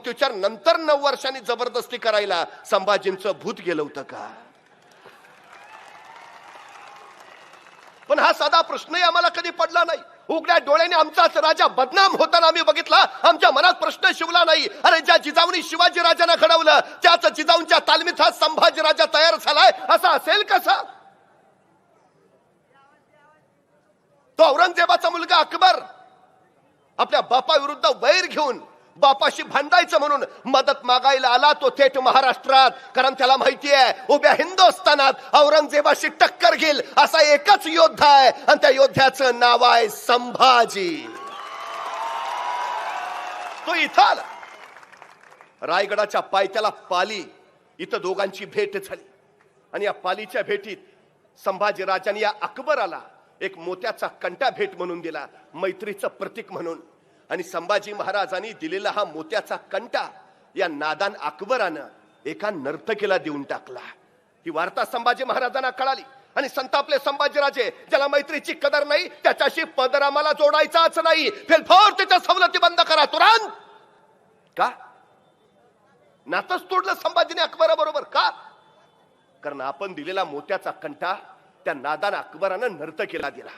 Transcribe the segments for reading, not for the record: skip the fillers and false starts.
मृत्यूच्या नंतर 9 वर्षांनी जबरदस्ती करायला संभाजींचं भूत गेलं होतं का? पण हा साधा प्रश्नही आम्हाला कधी पडला नाही. उघड्या डोळ्याने आमचाच राजा बदनाम होताना आम्ही बघितला. आमच्या मनात प्रश्न शिवला नाही, अरे ज्या जिजाऊनी शिवाजी राजांना घडवलं त्याच जिजाऊंच्या तालमीत हा संभाजी राजा तयार झालाय, असा असेल कसा? तो औरंगजेबाचा मुलगा अकबर आपल्या बापाविरुद्ध वैर घेऊन बापाशी भांडायचं म्हणून मदत मागायला आला तो थेट महाराष्ट्रात. कारण त्याला माहिती आहे उभ्या हिंदुस्थानात औरंगजेबाशी टक्कर घेईल असा एकच योद्धा आहे आणि त्या योद्ध्याचं नाव आहे संभाजी. तो इथं आला. रायगडाच्या पायथ्याला पाली, इथं दोघांची भेट झाली आणि या पालीच्या भेटीत संभाजी राजांनी या अकबराला एक मोत्याचा कंटा भेट म्हणून दिला, मैत्रीचं प्रतीक म्हणून. आणि संभाजी महाराजांनी दिलेला हा मोत्याचा कंटा या नादान अकबरानं एका नर्तकीला देऊन टाकला. ही वार्ता संभाजी महाराजांना कळाली आणि संतापले संभाजीराजे. ज्याला मैत्रीची कदर नाही त्याच्याशी पदर आम्हाला जोडायचाच नाही. फेलफोर त्याच्या सवलती बंद करा तुरंत. का नातच तोडलं संभाजीने अकबराबरोबर? का? कारण आपण दिलेला मोत्याचा कंटा त्या नादान अकबरानं नर्तकीला दिला.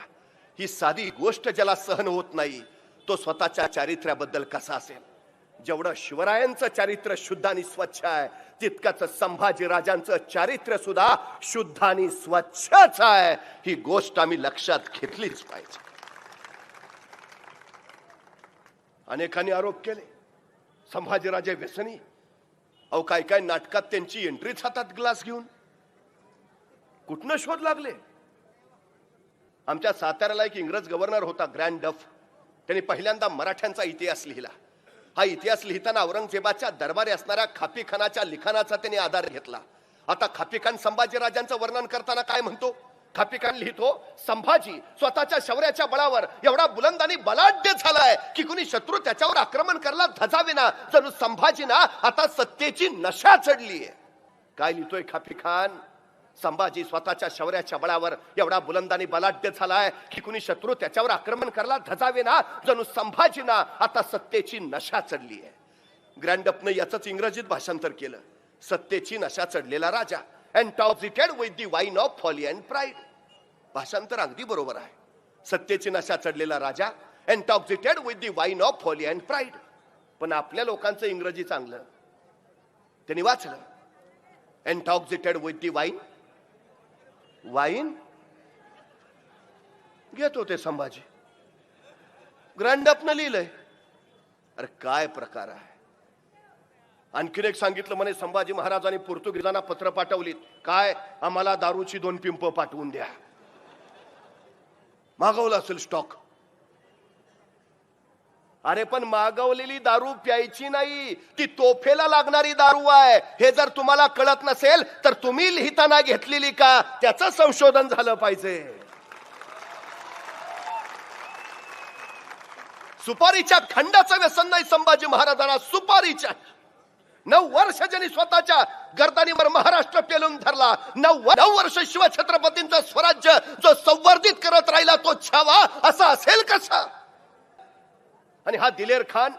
ही साधी गोष्ट ज्याला सहन होत नाही तो स्वतःच्या चारित्र्याबद्दल कसा असेल? जेवढं शिवरायांचं चारित्र्य शुद्ध आणि स्वच्छ आहे तितकंच संभाजी राजांचं चारित्र्य सुद्धा शुद्ध आणि स्वच्छच आहे. ही गोष्ट आम्ही लक्षात घेतलीच पाहिजे. अनेकांनी आरोप केले संभाजीराजे व्यसनी. अहो काय काय नाटकात त्यांची एंट्रीच हातात ग्लास घेऊन. कुठनं शोध लागले? आमच्या साताऱ्याला एक इंग्रज गव्हर्नर होता ग्रँड डफ. त्यांनी पहिल्यांदा मराठ्यांचा इतिहास लिहिला. हा इतिहास लिहिताना औरंगजेबाच्या दरबारी असणाऱ्या खापीखानाच्या लिखाणाचा त्यांनी आधार घेतला. आता खापीखान संभाजीराजांचं वर्णन करताना काय म्हणतो? खापीखान लिहितो, संभाजी स्वतःच्या शौर्याच्या बळावर एवढा बुलंद आणि बलाढ्य झालाय की कुणी शत्रू त्याच्यावर आक्रमण करायला धजावेना. जणू संभाजीना आता सत्तेची नशा चढलीये. काय लिहितोय खापीखान? संभाजी स्वतःच्या शौर्याच्या बळावर एवढा बुलंद आणि बलाढ्य झालाय की कुणी शत्रू त्याच्यावर आक्रमण करायला धजावे ना. जणू संभाजीना आता सत्तेची नशा चढली आहे. ग्रँडअपनं याचंच इंग्रजीत भाषांतर केलं, सत्तेची नशा चढलेला राजा. Intoxicated with the wine of folly and pride. भाषांतर अगदी बरोबर आहे. सत्तेची नशा चढलेला राजा, intoxicated with the wine of folly and pride. पण आपल्या लोकांचं इंग्रजी चांगलं. त्यांनी वाचलं एंटॉक्सिकेटेड विथ द वाईन घेत होते संभाजी. ग्रँडअपनं लिहिलंय. अरे काय प्रकार आहे? आणखीन एक सांगितलं म्हणे संभाजी महाराजांनी पोर्तुगीजांना पत्र पाठवलीत. काय? आम्हाला दारूची 2 पिंप पाठवून द्या. मागवलं असेल स्टॉक. अरे पण मागवलेली दारू प्यायची नाही, ती तोफेला लागणारी दारू आहे. हे जर तुम्हाला कळत नसेल तर तुम्ही लिहिताना घेतलेली का त्याचं संशोधन झालं पाहिजे. सुपारीच्या खंडाचं व्यसन नाही संभाजी महाराजांना. सुपारीच्या 9 वर्ष ज्यांनी स्वतःच्या गर्दनीवर महाराष्ट्र पेलून धरला. 9 वर्ष शिवछत्रपतींचं स्वराज्य जो संवर्धित करत राहिला तो छावा असा असेल कसा? आणि हा दिलेर खान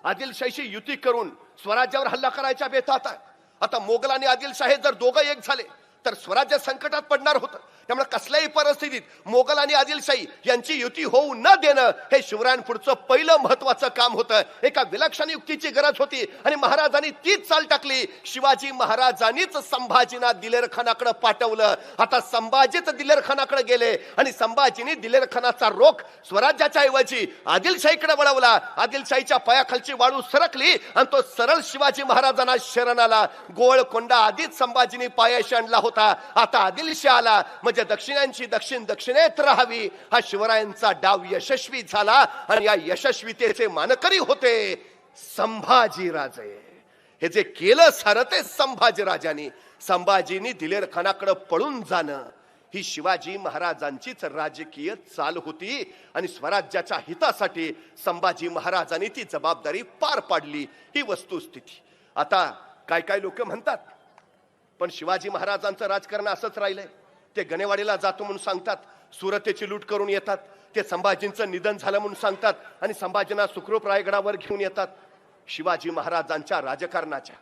आदिलशाहीशी युती करून स्वराज्यावर हल्ला करायच्या बेतात आहे. आता मोगल आणि आदिलशाही जर दोघं एक झाले तर स्वराज्य संकटात पडणार होतं. त्यामुळे कसल्याही परिस्थितीत मोगल आणि आदिलशाही यांची युती होऊ न देणं हे शिवरायांपुढचं पहिलं महत्वाचं काम होतं. एका विलक्षण युक्तीची गरज होती आणि महाराजांनी तीच चाल टाकली. शिवाजी महाराजांनीच संभाजींना दिलेर खानाकडे पाठवलं. आता संभाजीच दिलेर खानाकडे गेले आणि संभाजींनी दिलेर खानाचा रोख स्वराज्याच्या ऐवजी आदिलशाहीकडे वळवला. आदिलशाहीच्या पायाखालची वाळू सरकली आणि तो सरळ शिवाजी महाराजांना शरण आला. गोळकोंडा आधीच संभाजींनी पायाशी आणला होता. आता आदिलशाह आला म्हणजे दक्षिणांची दक्षिणेत राहावी. हा शिवरायांचा डाव यशस्वी झाला आणि या यशस्वीतेचे मानकरी होते संभाजीराजे. हे जे केलं सारं ते संभाजीराजांनी. संभाजींनी दिलेर खानाकडे पळून जाणं ही शिवाजी महाराजांचीच राजकीय चाल होती आणि स्वराज्याच्या हितासाठी संभाजी महाराजांनी ती जबाबदारी पार पाडली. ही वस्तुस्थिती. आता काय काय लोक म्हणतात पण शिवाजी महाराजांचं राजकारण असंच राहिलंय. ते गणेवाडीला जातो म्हणून सांगतात, सुरतेची लूट करून येतात. ते संभाजींचं निधन झालं म्हणून सांगतात आणि संभाजींना सुखरूप रायगडावर घेऊन येतात. शिवाजी महाराजांच्या राजकारणाच्या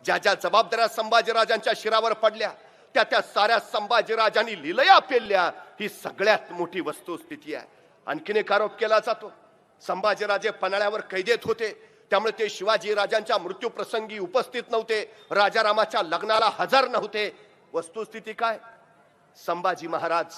ज्या ज्या जबाबदाऱ्या संभाजीराजांच्या शिरावर पडल्या त्या त्या साऱ्या संभाजीराजांनी लीलया पेलल्या, ही सगळ्यात मोठी वस्तुस्थिती आहे. आणखीन एक आरोप केला जातो, संभाजीराजे पन्हाळ्यावर कैदेत होते त्यामुळे ते शिवाजी राजांच्या मृत्यू प्रसंगी उपस्थित नव्हते, राजारामाच्या लग्नाला हजर नव्हते. वस्तुस्थिती काय? संभाजी महाराज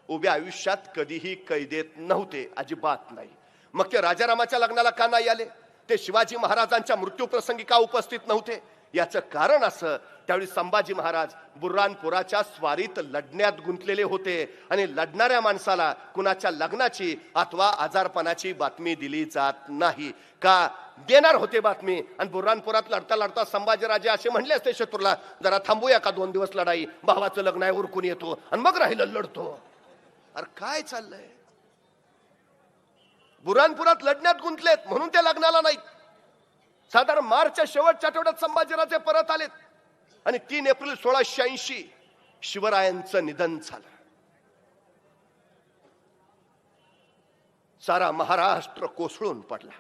उभ्या आयुष्यात कधीही कैदेत नव्हते, अजिबात नाही. मग ते राजारामाच्या लग्नाला का नाही आले? ते शिवाजी महाराजांच्या मृत्यू प्रसंगी का उपस्थित नव्हते? याचं कारण असं, त्यावेळी संभाजी महाराज बुर्हानपुराच्या स्वारीत लढण्यात गुंतलेले होते आणि लढणाऱ्या माणसाला कुणाच्या लग्नाची अथवा आजारपणाची बातमी दिली जात नाही. का देणार होते बातमी? आणि बुर्हानपुरात लढता लढता संभाजीराजे असे म्हणले असते शत्रूला, जरा थांबूया का 2 दिवस लढाई, भावाचं लग्न आहे उरकून येतो आणि मग राहिलं लढतो. अरे काय चाललंय? बुर्हानपुरात लढण्यात गुंतलेत म्हणून ते लग्नाला नाहीत. साधारण मार्चच्या शेवटच्या आठवड्यात संभाजीराजे परत आलेत आणि 3 एप्रिल 1680 शिवरायांचं निधन झालं. सारा महाराष्ट्र कोसळून पडला.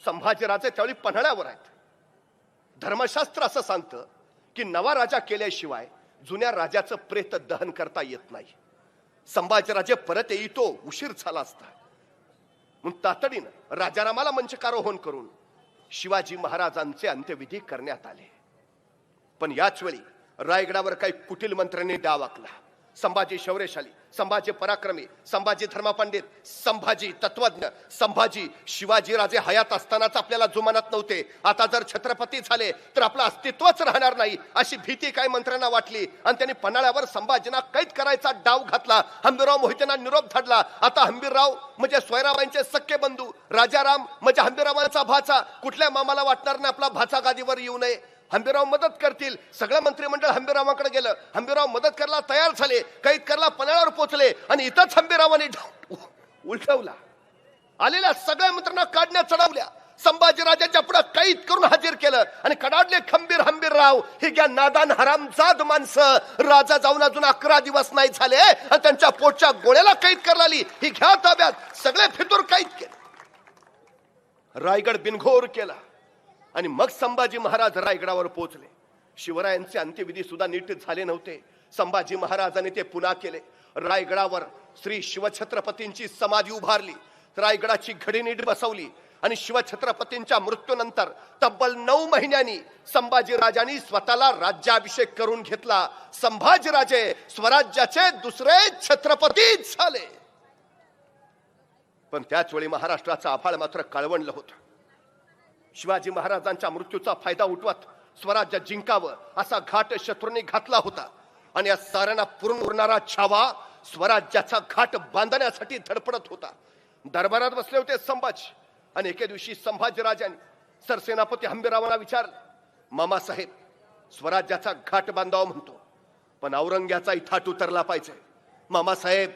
संभाजीराजे त्यावेळी पन्हाळ्यावर आहेत. धर्मशास्त्र असं सांगतं की नवा राजा केल्याशिवाय जुन्या राजाचं प्रेत दहन करता येत नाही. संभाजीराजे परत येतो उशीर झाला असता म्हणून तातडीनं राजारामाला मंचकारोहण करून शिवाजी महाराजांचे अंत्यविधी करण्यात आले. पण याच वेळी रायगडावर काही कुटील मंत्र्यांनी डाव आखला. संभाजी शौर्यशाली, संभाजी पराक्रमी, संभाजी धर्मपंडित, संभाजी तत्वज्ञ, संभाजी शिवाजीराजे हयात असतानाच आपल्याला जुमानत नव्हते. आता जर छत्रपती झाले तर आपलं अस्तित्वच राहणार नाही अशी भीती काही मंत्र्यांना वाटली आणि त्यांनी पन्हाळ्यावर संभाजींना कैद करायचा डाव घातला. हंबीरराव मोहितेंना निरोप धाडला. आता हंबीरराव म्हणजे सोयराबाईंचे सख्खे बंधू, राजाराम म्हणजे हंबीररावांचा भाचा, कुठल्या मामाला वाटणार नाही आपला भाचा गादीवर येऊ नये. हंबीरराव मदत करतील. सगळं मंत्रिमंडळ हंबीररावांकडे गेलं. हंबीरराव मदत करायला तयार झाले. कैद करायला पन्हाळ्यावर पोहोचले आणि इथंच हंबीररावांनी उलटवला. आलेल्या सगळ्या मंत्र्यांना काढण्यात चढवल्या. संभाजीराजांच्या पुढे कैद करून हाजीर केलं आणि कडाडले खंबीर हंबीरराव. ही घ्या नादान हरामजाद माणसं, राजा जाऊन अजून 11 दिवस नाही झाले आणि त्यांच्या पोटच्या गोळ्याला कैद करायला आली. ही घ्या ताब्यात. सगळे फितूर कैद केले. रायगड बिनघोर केला आणि मग संभाजी महाराज रायगडावर पोहोचले. शिवरायांचे अंत्यविधी सुद्धा नीट झाले नव्हते. संभाजी महाराजांनी ते पुन्हा केले. रायगडावर श्री शिवछत्रपतींची समाधी उभारली, रायगडाची घडी नीट बसवली आणि शिवछत्रपतींच्या मृत्यूनंतर तब्बल 9 महिन्यांनी संभाजी राजांनी स्वतःला राज्याभिषेक करून घेतला. संभाजीराजे स्वराज्याचे दुसरे छत्रपती झाले. पण त्याच वेळी महाराष्ट्राचा आभाळ मात्र काळवंडलं होतं. शिवाजी महाराजांच्या मृत्यूचा फायदा उठवत स्वराज्य जिंकावं असा घाट शत्रूंनी घातला होता आणि या साऱ्यांना पुरून उरणारा छावा स्वराज्याचा घाट बांधण्यासाठी धडपडत होता. दरबारात बसले होते संभाजी आणि एके दिवशी संभाजीराजांनी सरसेनापती हंबीररावांना विचारलं, मामासाहेब स्वराज्याचा घाट बांधावा म्हणतो पण औरंग्याचा थाट उतरला पाहिजे. मामासाहेब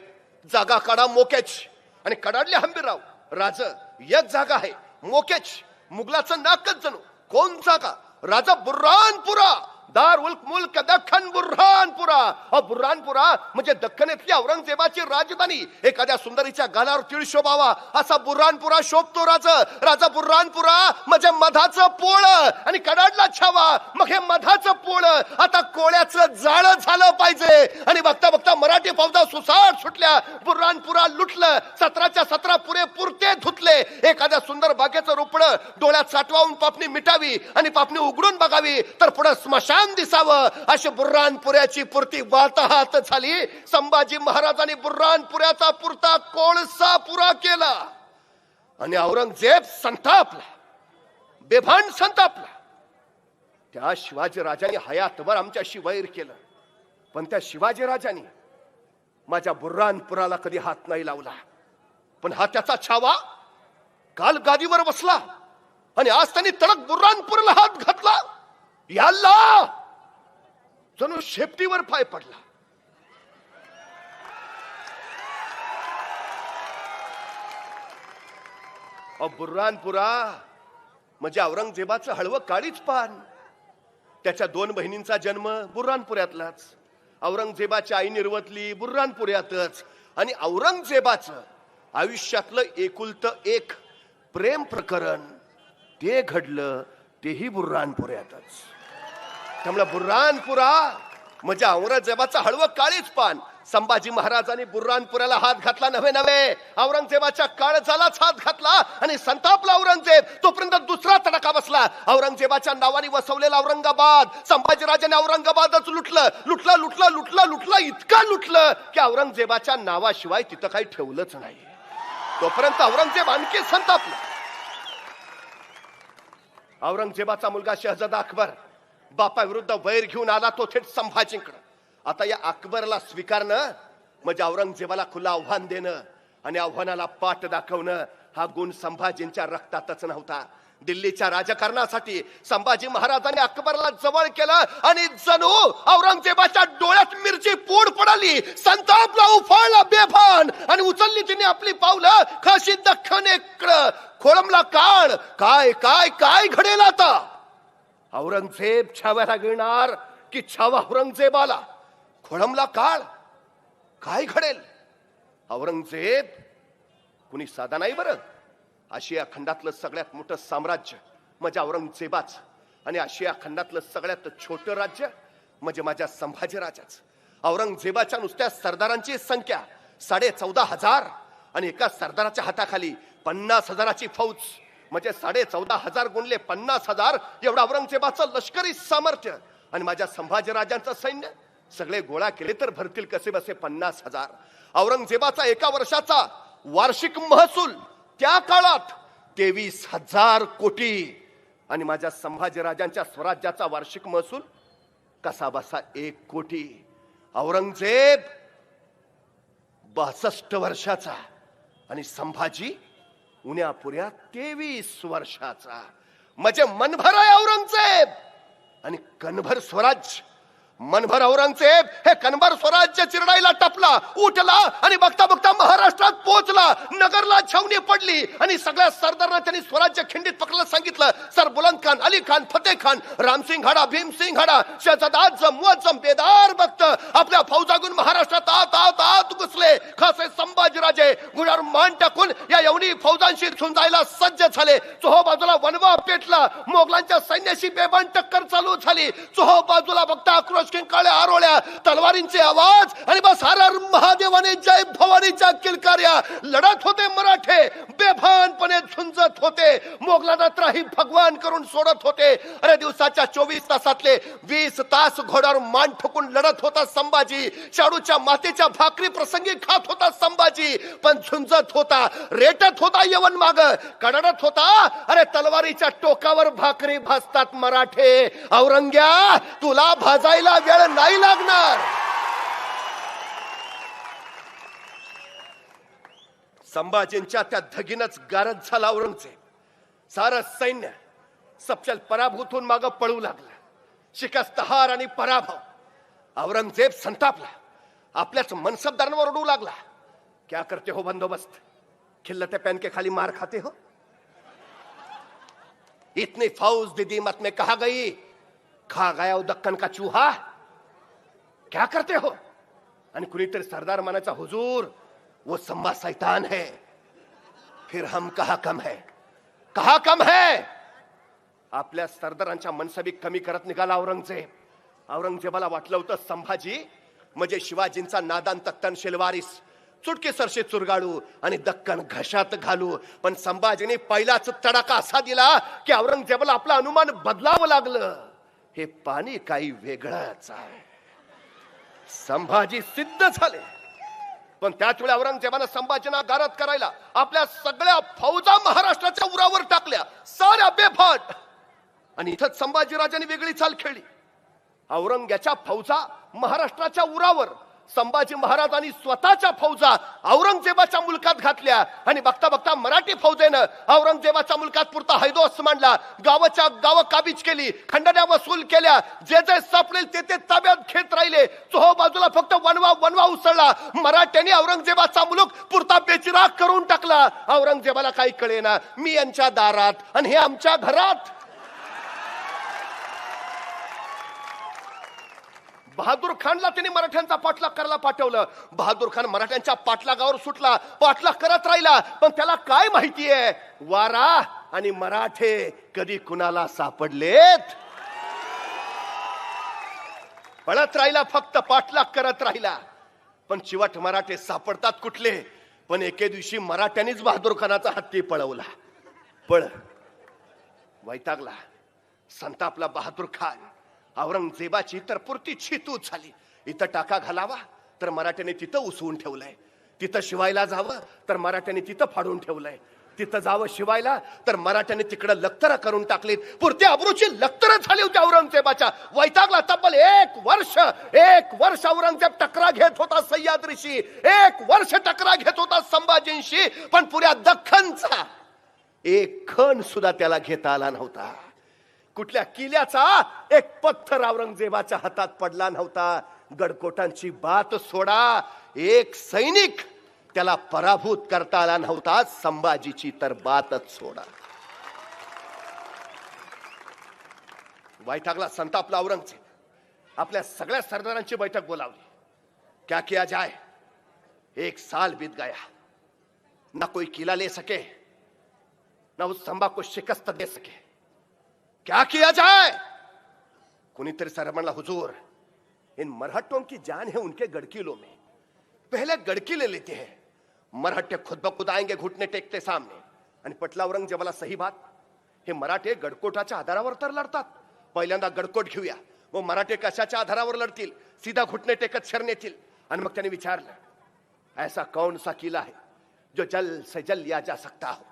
जागा काढा मोक्याची. आणि कडाडले हंबीरराव, राज एक जागा आहे मोक्याची. मुघलाचं नाकच जणू. कोण जागा? राजा बुर्हानपुरा. दार उल्क मुल्क दख्खन बुर्हानपुरा. बुर्हानपुरा म्हणजे दख्खनेतली औरंगजेबाची राजधानी. एखाद्या सुंदरीच्या गालावर तीळ शोभावा असा बुर्हानपुरा शोभतो राजा बुर्हानपुरा म्हणजे मधाचं पोळ आणि कडाडला छावा. मग हे मधाचं पोळ आता कोळ्याचं जाळं झालं पाहिजे. आणि बघता बघता मराठी फौजा सुसाट सुटल्या. बुर्हानपुरा लुटलं. 17च्या 17 पुरे पुरते धुतले. एखाद्या सुंदर बागेचं रोपडं डोळ्यात साठवावून पापणी मिटावी आणि पापणी उघडून बघावी तर पुढे स्मशान दिसावं अशी बुर्हानपुऱ्याची पूर्ती वाताहत झाली. संभाजी महाराजांनी बुर्हानपुऱ्याचा पुरता कोळसा पुरा केला आणि औरंगजेब संतापला, बेभान संतापला. त्या शिवाजी राजांनी हयातभर आमच्याशी वैर केलं पण त्या शिवाजी राजांनी माझ्या बुर्हानपुराला कधी हात नाही लावला. पण हा त्याचा छावा काल गादीवर बसला आणि आज त्यांनी तडक बुर्हानपुराला हात घातला. याल्ला जणू शेपटीवर पाय पडला. बुर्हानपुरा म्हणजे औरंगजेबाचं हळवं काळीच पान. त्याच्या 2 बहिणींचा जन्म बुर्हानपुऱ्यातलाच. औरंगजेबाची आई निर्वतली बुर्हानपुऱ्यातच आणि औरंगजेबाचं आयुष्यातलं एकुलतं एक प्रेम प्रकरण ते घडलं तेही बुर्हानपुऱ्यातच. त्यामुळे बुर्हानपुरा म्हणजे औरंगजेबाचा हळवं काळीच पान. संभाजी महाराजांनी बुर्हानपुऱ्याला हात घातला नव्हे, औरंगजेबाच्या काळजालाच हात घातला आणि संतापला औरंगजेब. तोपर्यंत दुसरा तडाखा बसला. औरंगजेबाच्या नावाने वसवलेला औरंगाबाद, संभाजीराजाने औरंगाबादच लुटलं, इतकं लुटलं की औरंगजेबाच्या नावाशिवाय तिथं काही ठेवलंच नाही. तोपर्यंत औरंगजेब आणखी संतापला. औरंगजेबाचा मुलगा शहजादा अकबर बापाविरुद्ध वैर घेऊन आला तो थेट संभाजींकडे. आता या अकबरला स्वीकारणं म्हणजे औरंगजेबाला खुलं आव्हान देणं आणि आव्हानाला पाठ दाखवणं हा गुण संभाजींच्या रक्तातच नव्हता. दिल्लीच्या राजकारणासाठी संभाजी महाराजांनी अकबरला जवळ केलं आणि जणू औरंगजेबाच्या डोळ्यात मिरची पूड पडाली. संतापला, उफाळला बेभान आणि उचलली तिने आपली पावलं काशी दख्खनेकडं. खोळंबला काळ. काय काय काय घडेल आता? औरंगजेब छाव्याला गिळणार की छावा औरंगजेबाला? खोळंबला काळ. काय घडेल? औरंगजेब कुणी साधा नाही बरं. आशिया खंडातलं सगळ्यात मोठं साम्राज्य म्हणजे औरंगजेबाच आणि आशिया खंडातलं सगळ्यात छोटं राज्य म्हणजे माझ्या संभाजी राजाच. औरंगजेबाच्या नुसत्या सरदारांची संख्या 14,500 आणि एका सरदाराच्या हाताखाली 50,000ची फौज म्हणजे 14,500 गुणले 50,000 एवढं औरंगजेबाचं लष्करी सामर्थ्य. आणि माझ्या संभाजी राजांचं सैन्य सगळे गोळा केले तर भरतील कसे बसे 50,000. औरंगजेबाचा एका वर्षाचा वार्षिक महसूल त्या काळात 23,000 कोटी आणि माझ्या संभाजी राजांच्या स्वराज्याचा वार्षिक महसूल कसा बसा 1 कोटी. औरंगजेब 62 वर्षाचा आणि संभाजी उन्यापुऱ्या 23 वर्षाचा. म्हणजे मनभर आहे औरंगजेब आणि कणभर स्वराज्य. मनभर औरंगजेब हे कणभर स्वराज्य चिरडायला टपला, उठला आणि बघता बघता महाराष्ट्रात पोहोचला. नगरला छावणी पडली आणि सगळ्या सरदारांना त्यांनी स्वराज्य खिंडीत पकडायला सांगितलं. सर बुलंद खान, अली खान, फतेह खान, रामसिंग हाडा, भीमसिंग हाडा, शहजादा आजम, मुअज्जम, बेदार भक्त आपल्या फौजागून महाराष्ट्रात आत घुसले. खासे संभाजीराजे गुढावर मान टाकून या यवनी फौजांशी झुंजायला सज्ज झाले. चोहो बाजूला वनवा पेटला. मोगलांच्या सैन्याशी बेबान टक्कर चालू झाली. चोहो बाजूला बघता आक्रोश काळ्या आरोळ्या, तलवारींचे आवाज आणि बस हर हर महादेवाने जय भवानीच्या किलकार्या. लढत होते मराठे, बेभानपणे झुंजत होते. मोगलांना त्राही भगवान करून सोडत होते. अरे दिवसाच्या 24 तासातले 20 तास घोड्यावर मान ठोकून लढत होता संभाजी. शाडूच्या मातेच्या भाकरी प्रसंगी खात होता संभाजी. पण झुंजत होता, रेटत होता यवन माग, कडडत होता. अरे तलवारीच्या टोकावर भाकरी भाजतात मराठे. औरंग्या तुला भाजायला वेळ नाही लागणार. संभाजींच्या त्या धगीनच गारद झाला औरंगजेब. सारं सैन्य सपशेल पराभूत होऊन माग पळू लागलं. शिकस्त, हार आणि पराभव. औरंगजेब संतापला, आपल्याच मनसबदारांवर ओरडू लागला. क्या करते हो बंदोबस्त? खिल्लते पहन के खाली मार खाते हो? इतनी फौज दीदी मत में कहा गई, खा गया दक्कन का चूहा. क्या करते हो? आणि कुणीतरी सरदार मानाचा, हुजूर वो संभा शैतान है. फिर हम कहा कम है, कहा कम है. आपल्या सरदारांच्या मनसबी कमी करत निघाला औरंगजेब. औरंगजेबाला वाटलं होतं संभाजी म्हणजे शिवाजींचा नादान तख्तनशील वारिस, चुटकी सरशी चुरगाळू आणि दक्कन घशात घालू. पण संभाजीने पहिलाच तडाखा असा दिला की औरंगजेबाला आपला अनुमान बदलावं लागलं. हे पाणी काही वेगळंच आहे. संभाजी सिद्ध झाले. पण त्याच वेळी औरंगजेबानं संभाजींना गारद करायला आपल्या सगळ्या फौजा महाराष्ट्राच्या उरावर टाकल्या, साऱ्या बेफाट. आणि इथंच संभाजीराजांनी वेगळी चाल खेळली. औरंग्याच्या फौजा महाराष्ट्राच्या उरावर, संभाजी महाराजांनी स्वतःच्या फौजा औरंगजेबाच्या मुलकात घातल्या. आणि बघता बघता मराठी फौजेनं औरंगजेबाच्या मुलकात पुरता हैदोस मांडला. गावाच्या गाव काबीज केली, खंडण्या वसूल केल्या. जे जे सापडेल ते ते ताब्यात घेत राहिले. चोहो बाजूला फक्त वनवा उसळला. मराठ्यांनी औरंगजेबाचा मुलूक पुरता बेचिराग करून टाकला. औरंगजेबाला काही कळेना, मी यांच्या दारात आणि हे आमच्या घरात. बहादूर खानला त्यांनी मराठ्यांचा पाठलाग करायला पाठवलं. बहादूर खान मराठ्यांच्या पाठलागावर सुटला, पाठलाग करत राहिला. पण त्याला काय माहितीये, वारा आणि मराठे कधी कुणाला सापडलेत? पळत राहिला, फक्त पाठलाग करत राहिला. पण चिवट मराठे सापडतात कुठले? पण एके दिवशी मराठ्यांनीच बहादूर खानाचा हत्ती पळवला. पळ वैतागला, संतापला बहादूर खान. औरंगजेबाची तर पुरती छितूच झाली. इथं टाका घालावा तर मराठ्याने तिथं उसवून ठेवलंय, तिथं शिवायला जावं तर मराठ्याने तिथं फाडून ठेवलंय, तिथं जावं शिवायला तर मराठ्याने तिकडं लक्तर करून टाकलीत. पुरती अब्रूची लक्तर झाली होती औरंगजेबाच्या. वैतागला. तब्बल एक वर्ष औरंगजेब टकरा घेत होता सह्याद्रीशी, 1 वर्ष टकरा घेत होता संभाजींशी. पण पुऱ्या दख्खनचा एक खण सुद्धा त्याला घेता आला नव्हता. कुठल्या किल्ल्याचा एक पत्थर औरंगजेबाच्या हातात पडला नव्हता. गडकोटांची बात सोडा, एक सैनिक त्याला पराभूत करता आला नव्हता. संभाजीची तर बातच सोडा. वैतागला, संतापला औरंगजेब. आपल्या सगळ्या सरदारांची बैठक बोलावली. क्या किया जाए? 1 साल बीत गया, ना कोई किला ले सके, ना उस संभा को शिकस्त दे सके. क्या किया जाए? कुनीतरी सर म्हणला, हुजूर इन मरहट्टों की जान है उनके गड़किलों में, पहले गड़किले लेते हैं. मराठे खुद ब खुद आएंगे घुटने टेकते सामने. आणि पटला औरंगजेबाला सही बात. हे मराठे गडकोटाच्या आधारावर तर लढतात, पहिल्यांदा गडकोट घेऊया, मग मराठे कशाच्या आधारावर लढतील? सीधा घुटने टेकत शरण येतील. आणि मग त्याने विचारलं, ऐसा कौन सा किला है जो जल से जल लिया जा सकता हो?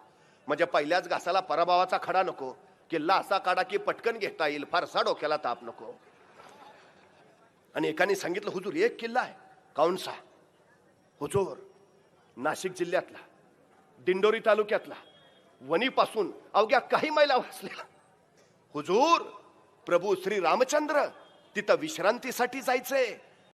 म्हणजे पहिल्याच घासाला पराभवाचा खडा नको, किल्ला असा काढा की पटकन घेता येईल, फारसा डोक्याला ताप नको. आणि एकाने सांगितलं, हुजूर 1 किल्ला आहे. कौन सा? हुजूर नाशिक जिल्ह्यातला, दिंडोरी तालुक्यातला, वणीपासून अवघ्या काही मैलावर असलेला. हुजूर प्रभू श्री रामचंद्र तिथं विश्रांतीसाठी जायचंय.